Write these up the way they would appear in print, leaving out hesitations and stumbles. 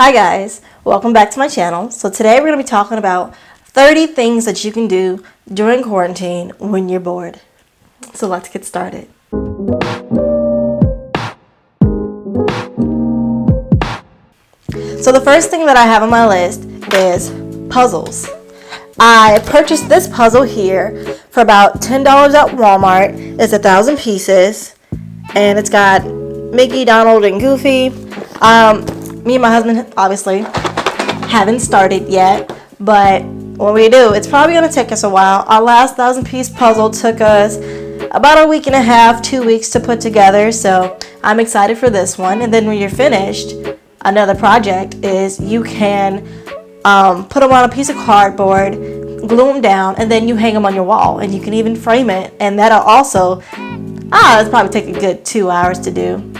Hi guys, welcome back to my channel. So today we're going to be talking about 30 things that you can do during quarantine when you're bored. So let's get started. So the first thing that I have on my list is puzzles. I purchased this puzzle here for about $10 at Walmart. It's 1,000 pieces and it's got Mickey, Donald, and Goofy. Me and my husband obviously haven't started yet, but when we do, it's probably going to take us a while. Our last 1,000-piece puzzle took us about a week and a half, 2 weeks to put together, so I'm excited for this one. And then when you're finished, another project is you can put them on a piece of cardboard, glue them down, and then you hang them on your wall, and you can even frame it, and that'll also, it'll probably take a good 2 hours to do.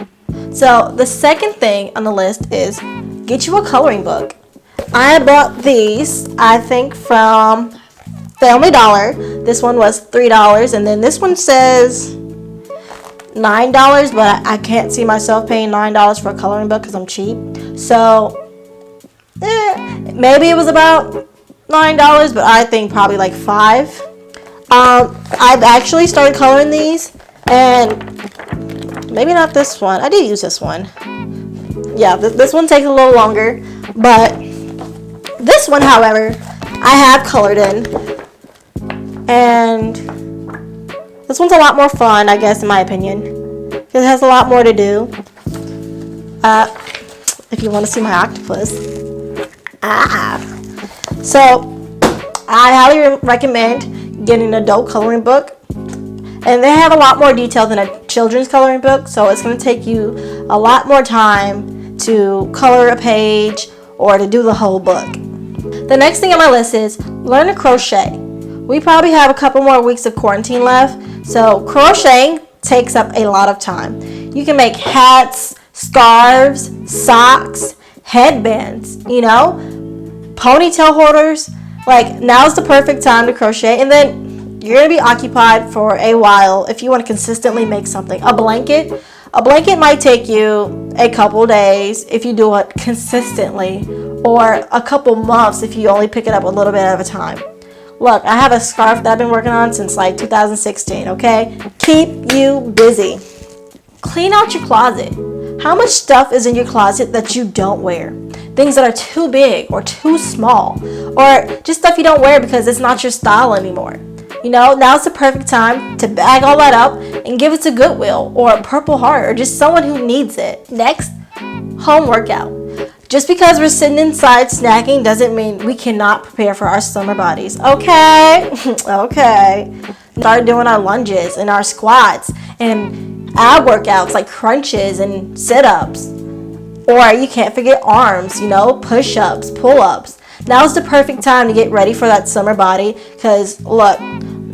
So the second thing on the list is get you a coloring book. I bought these, I think, from Family Dollar. This one was $3, and then this one says $9, but I can't see myself paying $9 for a coloring book because I'm cheap. So maybe it was about $9, but I think probably like $5. I've actually started coloring these, and maybe not this one. I did use this one. Yeah, this one takes a little longer, but this one, however, I have colored in, and this one's a lot more fun, I guess, in my opinion, because it has a lot more to do. If you want to see my octopus. So I highly recommend getting an adult coloring book. And they have a lot more detail than a children's coloring book, so it's going to take you a lot more time to color a page or to do the whole book. The next thing on my list is learn to crochet. We probably have a couple more weeks of quarantine left, so crocheting takes up a lot of time. You can make hats, scarves, socks, headbands, ponytail holders. Like, now's the perfect time to crochet, and then you're going to be occupied for a while if you want to consistently make something. A blanket might take you a couple days if you do it consistently, or a couple months if you only pick it up a little bit at a time. Look, I have a scarf that I've been working on since like 2016, okay? Keep you busy. Clean out your closet. How much stuff is in your closet that you don't wear? Things that are too big or too small, or just stuff you don't wear because it's not your style anymore. Now's the perfect time to bag all that up and give it to Goodwill or a Purple Heart or just someone who needs it. Next, home workout. Just because we're sitting inside snacking doesn't mean we cannot prepare for our summer bodies. Okay? Okay. Start doing our lunges and our squats and ab workouts like crunches and sit-ups. Or you can't forget arms, push-ups, pull-ups. Now's the perfect time to get ready for that summer body, because look,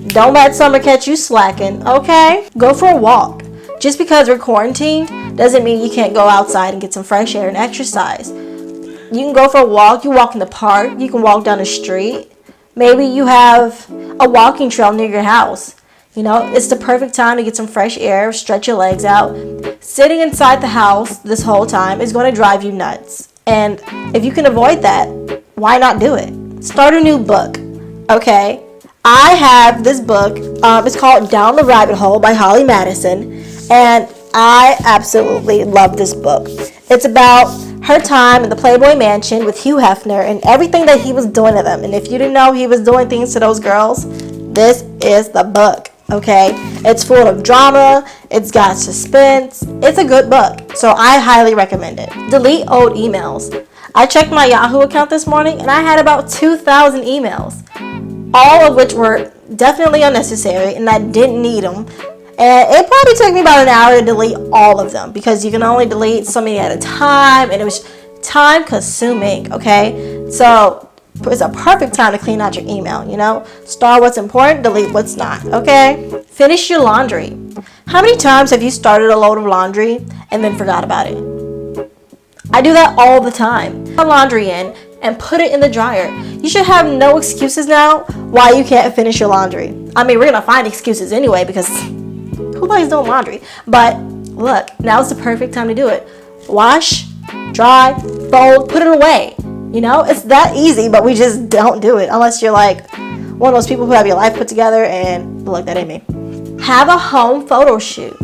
don't let summer catch you slacking, okay? Go for a walk. Just because we're quarantined doesn't mean you can't go outside and get some fresh air and exercise. You can go for a walk. You walk in the park. You can walk down the street. Maybe you have a walking trail near your house. It's the perfect time to get some fresh air, stretch your legs out. Sitting inside the house this whole time is going to drive you nuts. And if you can avoid that, why not do it? Start a new book, okay? I have this book. It's called Down the Rabbit Hole by Holly Madison, and I absolutely love this book. It's about her time in the Playboy Mansion with Hugh Hefner and everything that he was doing to them. And if you didn't know he was doing things to those girls, this is the book, okay? It's full of drama. It's got suspense. It's a good book, so I highly recommend it. Delete old emails. I checked my Yahoo account this morning, and I had about 2,000 emails, all of which were definitely unnecessary, and I didn't need them. And it probably took me about an hour to delete all of them, because you can only delete so many at a time, and it was time consuming, okay? So it's a perfect time to clean out your email, Start what's important, delete what's not, okay? Finish your laundry. How many times have you started a load of laundry and then forgot about it? I do that all the time. Put laundry in and put it in the dryer. You should have no excuses now why you can't finish your laundry. I mean, we're going to find excuses anyway, because who likes doing laundry? But look, now's the perfect time to do it. Wash, dry, fold, put it away. You know, it's that easy, but we just don't do it unless you're like one of those people who have your life put together, and look, that ain't me. Have a home photo shoot.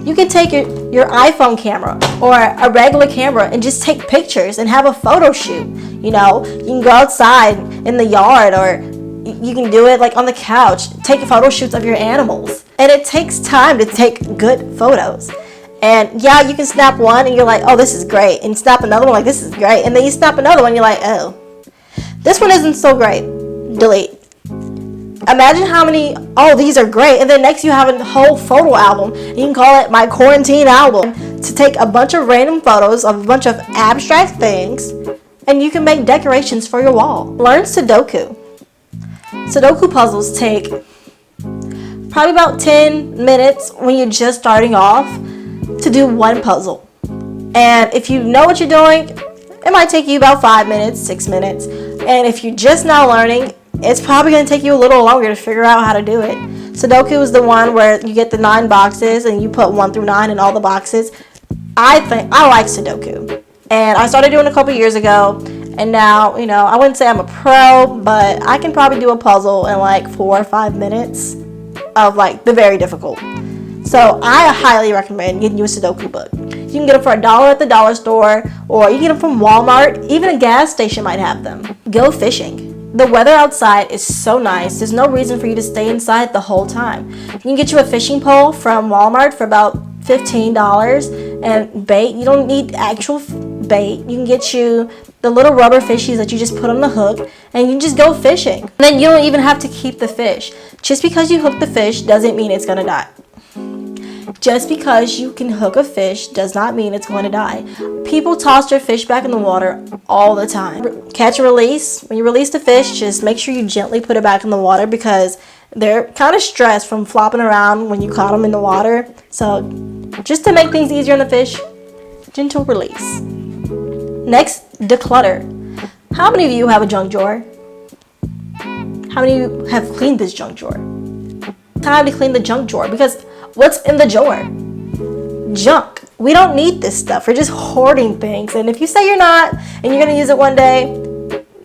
You can take your iPhone camera or a regular camera and just take pictures and have a photo shoot. You know, you can go outside in the yard, or you can do it like on the couch. Take photo shoots of your animals. And it takes time to take good photos. And yeah, you can snap one and you're like, oh, this is great. And snap another one like, this is great. And then you snap another one and you're like, oh, this one isn't so great. Delete. Imagine how many, oh, these are great. And then next you have a whole photo album. You can call it my quarantine album, to take a bunch of random photos of a bunch of abstract things, and you can make decorations for your wall. Learn Sudoku. Sudoku puzzles take probably about 10 minutes when you're just starting off to do one puzzle. And if you know what you're doing, it might take you about 5 minutes, 6 minutes. And if you're just now learning, it's probably going to take you a little longer to figure out how to do it. Sudoku is the one where you get the 9 boxes and you put 1 through 9 in all the boxes. I like Sudoku. And I started doing it a couple years ago. And now, you know, I wouldn't say I'm a pro, but I can probably do a puzzle in like 4 or 5 minutes of like the very difficult. So I highly recommend getting you a Sudoku book. You can get them for $1 at the dollar store, or you can get them from Walmart. Even a gas station might have them. Go fishing. The weather outside is so nice. There's no reason for you to stay inside the whole time. You can get you a fishing pole from Walmart for about $15, and bait. You don't need actual bait. You can get you the little rubber fishies that you just put on the hook, and you can just go fishing. And then you don't even have to keep the fish. Just because you hook the fish doesn't mean it's gonna die. Just because you can hook a fish does not mean it's going to die. People toss their fish back in the water all the time. Catch and release. When you release the fish, just make sure you gently put it back in the water, because they're kind of stressed from flopping around when you caught them in the water. So just to make things easier on the fish, gentle release. Next, declutter. How many of you have a junk drawer? How many of you have cleaned this junk drawer? Time to clean the junk drawer, because what's in the drawer? Junk. We don't need this stuff. We're just hoarding things. And if you say you're not, and you're going to use it one day,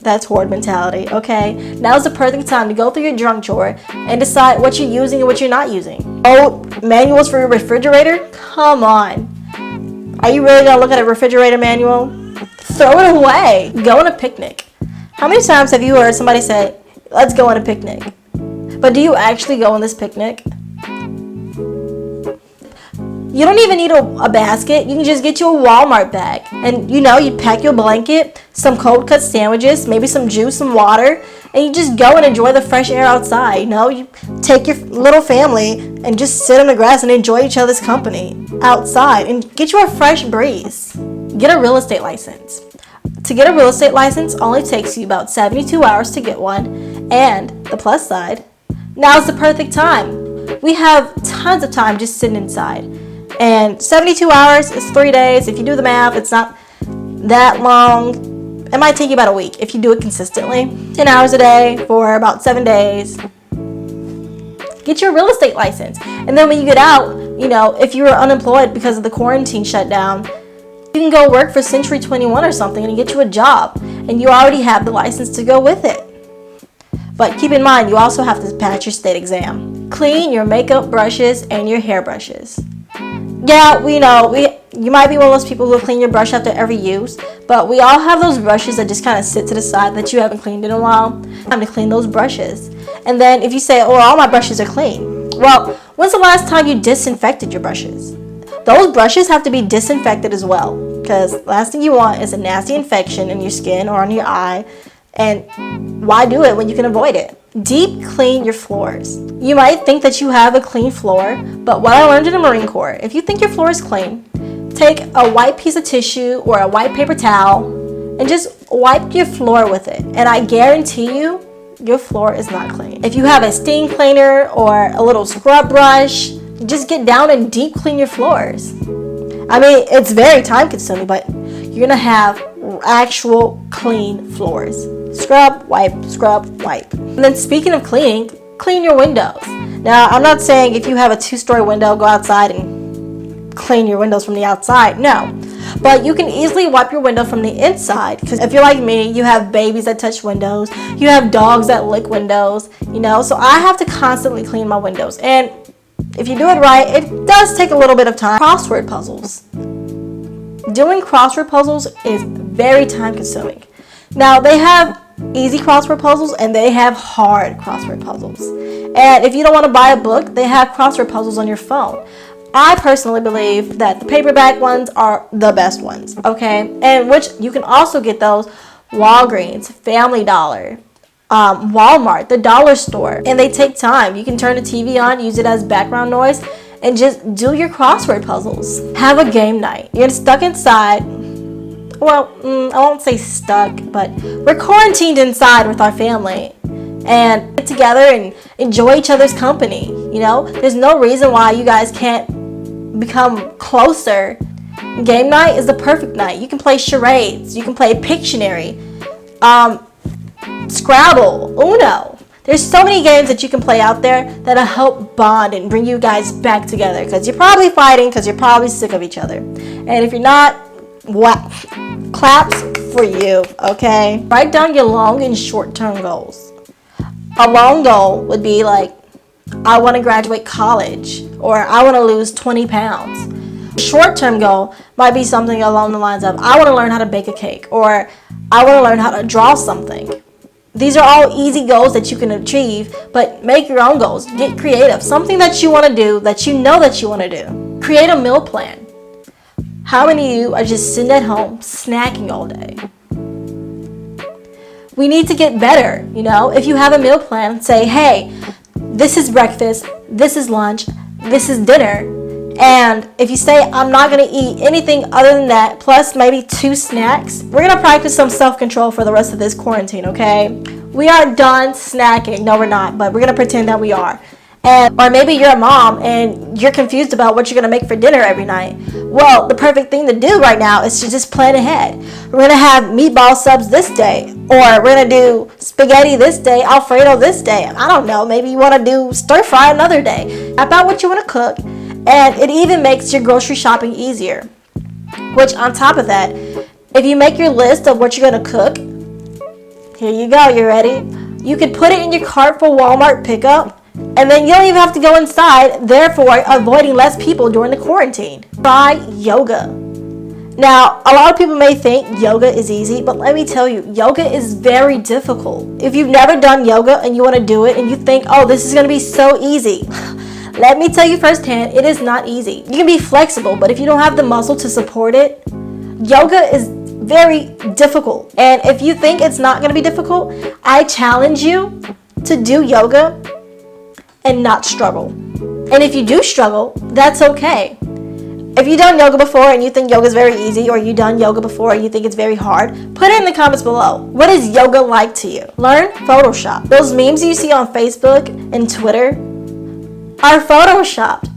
that's hoard mentality, okay? Now's the perfect time to go through your junk drawer and decide what you're using and what you're not using. Oh, manuals for your refrigerator? Come on. Are you really going to look at a refrigerator manual? Throw it away. Go on a picnic. How many times have you heard somebody say, let's go on a picnic? But do you actually go on this picnic? You don't even need a basket. You can just get you a Walmart bag. And you know, you pack your blanket, some cold cut sandwiches, maybe some juice, some water, and you just go and enjoy the fresh air outside. You know, you take your little family and just sit on the grass and enjoy each other's company outside and get you a fresh breeze. Get a real estate license. To get a real estate license only takes you about 72 hours to get one. And the plus side, now's the perfect time. We have tons of time just sitting inside. And 72 hours is 3 days. If you do the math, it's not that long. It might take you about a week if you do it consistently. 10 hours a day for about 7 days. Get your real estate license. And then when you get out, you know, if you were unemployed because of the quarantine shutdown, you can go work for Century 21 or something and get you a job. And you already have the license to go with it. But keep in mind, you also have to pass your state exam. Clean your makeup brushes and your hair brushes. Yeah, we know, you might be one of those people who will clean your brush after every use, but we all have those brushes that just kind of sit to the side that you haven't cleaned in a while. Time to clean those brushes. And then if you say, oh, all my brushes are clean. Well, when's the last time you disinfected your brushes? Those brushes have to be disinfected as well, because last thing you want is a nasty infection in your skin or on your eye. And why do it when you can avoid it? Deep clean your floors. You might think that you have a clean floor, but what I learned in the Marine Corps, if you think your floor is clean, take a white piece of tissue or a white paper towel and just wipe your floor with it. And I guarantee you, your floor is not clean. If you have a steam cleaner or a little scrub brush, just get down and deep clean your floors. I mean, it's very time consuming, but you're gonna have actual clean floors. Scrub, wipe, wipe. And then speaking of cleaning, clean your windows. Now, I'm not saying if you have a 2-story window, go outside and clean your windows from the outside. No. But you can easily wipe your window from the inside, because if you're like me, you have babies that touch windows, you have dogs that lick windows, you know, so I have to constantly clean my windows. And if you do it right, it does take a little bit of time. Crossword puzzles. Doing crossword puzzles is very time consuming. Now, they have easy crossword puzzles and they have hard crossword puzzles. And if you don't want to buy a book, they have crossword puzzles on your phone. I personally believe that the paperback ones are the best ones, okay? And which you can also get those Walgreens, Family Dollar, Walmart, the dollar store, and they take time. You can turn the TV on, use it as background noise, and just do your crossword puzzles. Have a game night. You're stuck inside. Well, I won't say stuck, but we're quarantined inside with our family, and get together and enjoy each other's company. You know, there's no reason why you guys can't become closer. Game night is the perfect night. You can play charades, you can play Pictionary, Scrabble, Uno. There's so many games that you can play out there that'll help bond and bring you guys back together, because you're probably fighting because you're probably sick of each other. And if you're not, what? Claps for you, okay? Write down your long and short-term goals. A long goal would be like, I want to graduate college, or I want to lose 20 pounds. A short-term goal might be something along the lines of, I want to learn how to bake a cake, or I want to learn how to draw something. These are all easy goals that you can achieve, but make your own goals. Get creative. Something that you want to do, that you know that you want to do. Create a meal plan. How many of you are just sitting at home snacking all day? We need to get better, you know? If you have a meal plan, say, hey, this is breakfast, this is lunch, this is dinner. And if you say, I'm not going to eat anything other than that, plus maybe 2 snacks, we're going to practice some self-control for the rest of this quarantine, okay? We are done snacking. No, we're not, but we're going to pretend that we are. Or maybe you're a mom and you're confused about what you're going to make for dinner every night. Well, the perfect thing to do right now is to just plan ahead. We're going to have meatball subs this day, or we're going to do spaghetti this day, Alfredo this day. I don't know, maybe you want to do stir fry another day. Map out what you want to cook, and it even makes your grocery shopping easier. Which, on top of that, if you make your list of what you're going to cook, here you go, you ready? You can put it in your cart for Walmart pickup, and then you don't even have to go inside, therefore avoiding less people during the quarantine. Try yoga. Now, a lot of people may think yoga is easy, but let me tell you, yoga is very difficult. If you've never done yoga and you want to do it and you think, oh, this is going to be so easy, let me tell you firsthand, it is not easy. You can be flexible, but if you don't have the muscle to support it, yoga is very difficult. And if you think it's not going to be difficult, I challenge you to do yoga and not struggle. And if you do struggle, that's okay. If you've done yoga before and you think yoga is very easy, or you've done yoga before and you think it's very hard, put it in the comments below. What is yoga like to you? Learn Photoshop. Those memes you see on Facebook and Twitter are Photoshopped.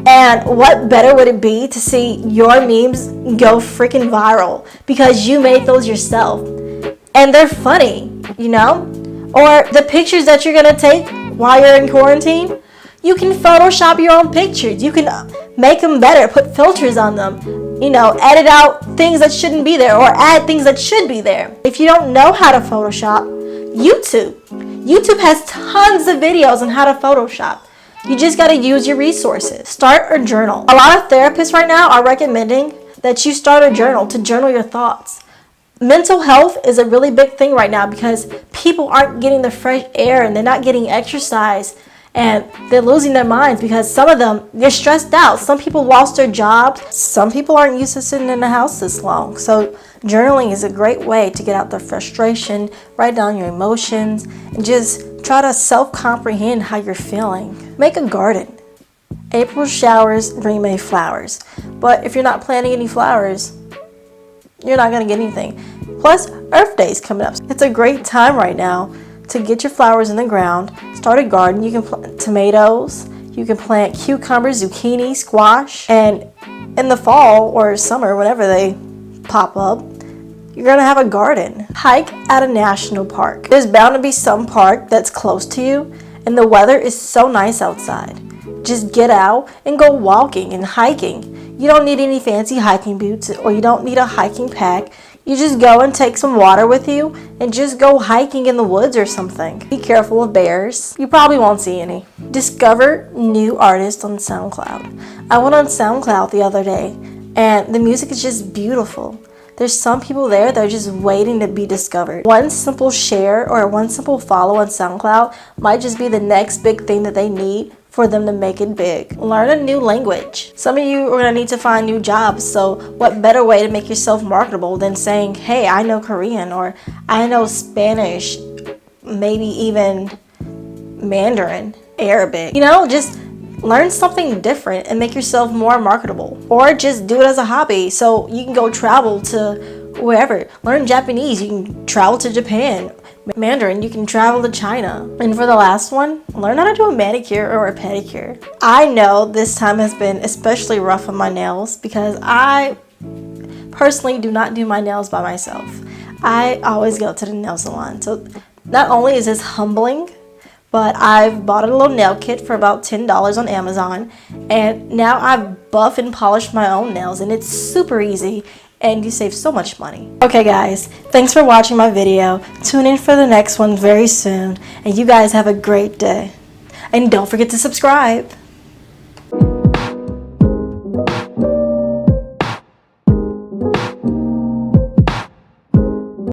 And what better would it be to see your memes go freaking viral because you made those yourself. And they're funny, you know? Or the pictures that you're going to take while you're in quarantine, you can Photoshop your own pictures. You can make them better, put filters on them, you know, edit out things that shouldn't be there or add things that should be there. If you don't know how to Photoshop, YouTube has tons of videos on how to Photoshop. You just got to use your resources. Start a journal. A lot of therapists right now are recommending that you start a journal to journal your thoughts. Mental health is a really big thing right now because people aren't getting the fresh air and they're not getting exercise, and they're losing their minds because some of them, they're stressed out. Some people lost their jobs. Some people aren't used to sitting in the house this long. So journaling is a great way to get out the frustration, write down your emotions, and just try to self-comprehend how you're feeling. Make a garden. April showers bring May flowers. But if you're not planting any flowers, you're not going to get anything. Plus, Earth Day is coming up. It's a great time right now to get your flowers in the ground. Start a garden. You can plant tomatoes. You can plant cucumbers, zucchini, squash. And in the fall or summer, whenever they pop up, you're going to have a garden. Hike at a national park. There's bound to be some park that's close to you, and the weather is so nice outside. Just get out and go walking and hiking. You don't need any fancy hiking boots, or you don't need a hiking pack. You just go and take some water with you and just go hiking in the woods or something. Be careful of bears. You probably won't see any. Discover new artists on SoundCloud. I went on SoundCloud the other day and the music is just beautiful. There's some people there that are just waiting to be discovered. One simple share or one simple follow on SoundCloud might just be the next big thing that they need for them to make it big. Learn a new language. Some of you are gonna need to find new jobs, so what better way to make yourself marketable than saying, hey, I know Korean, or I know Spanish, maybe even Mandarin, Arabic. You know, just learn something different and make yourself more marketable. Or just do it as a hobby so you can go travel to wherever. Learn Japanese, you can travel to Japan. Mandarin, you can travel to China. And for the last one, learn how to do a manicure or a pedicure. I know this time has been especially rough on my nails because I personally do not do my nails by myself. I always go to the nail salon. So not only is this humbling, but I've bought a little nail kit for about $10 on Amazon, and now I've buffed and polished my own nails, and it's super easy. And you save so much money. Okay guys, thanks for watching my video. Tune in for the next one very soon. And you guys have a great day. And don't forget to subscribe.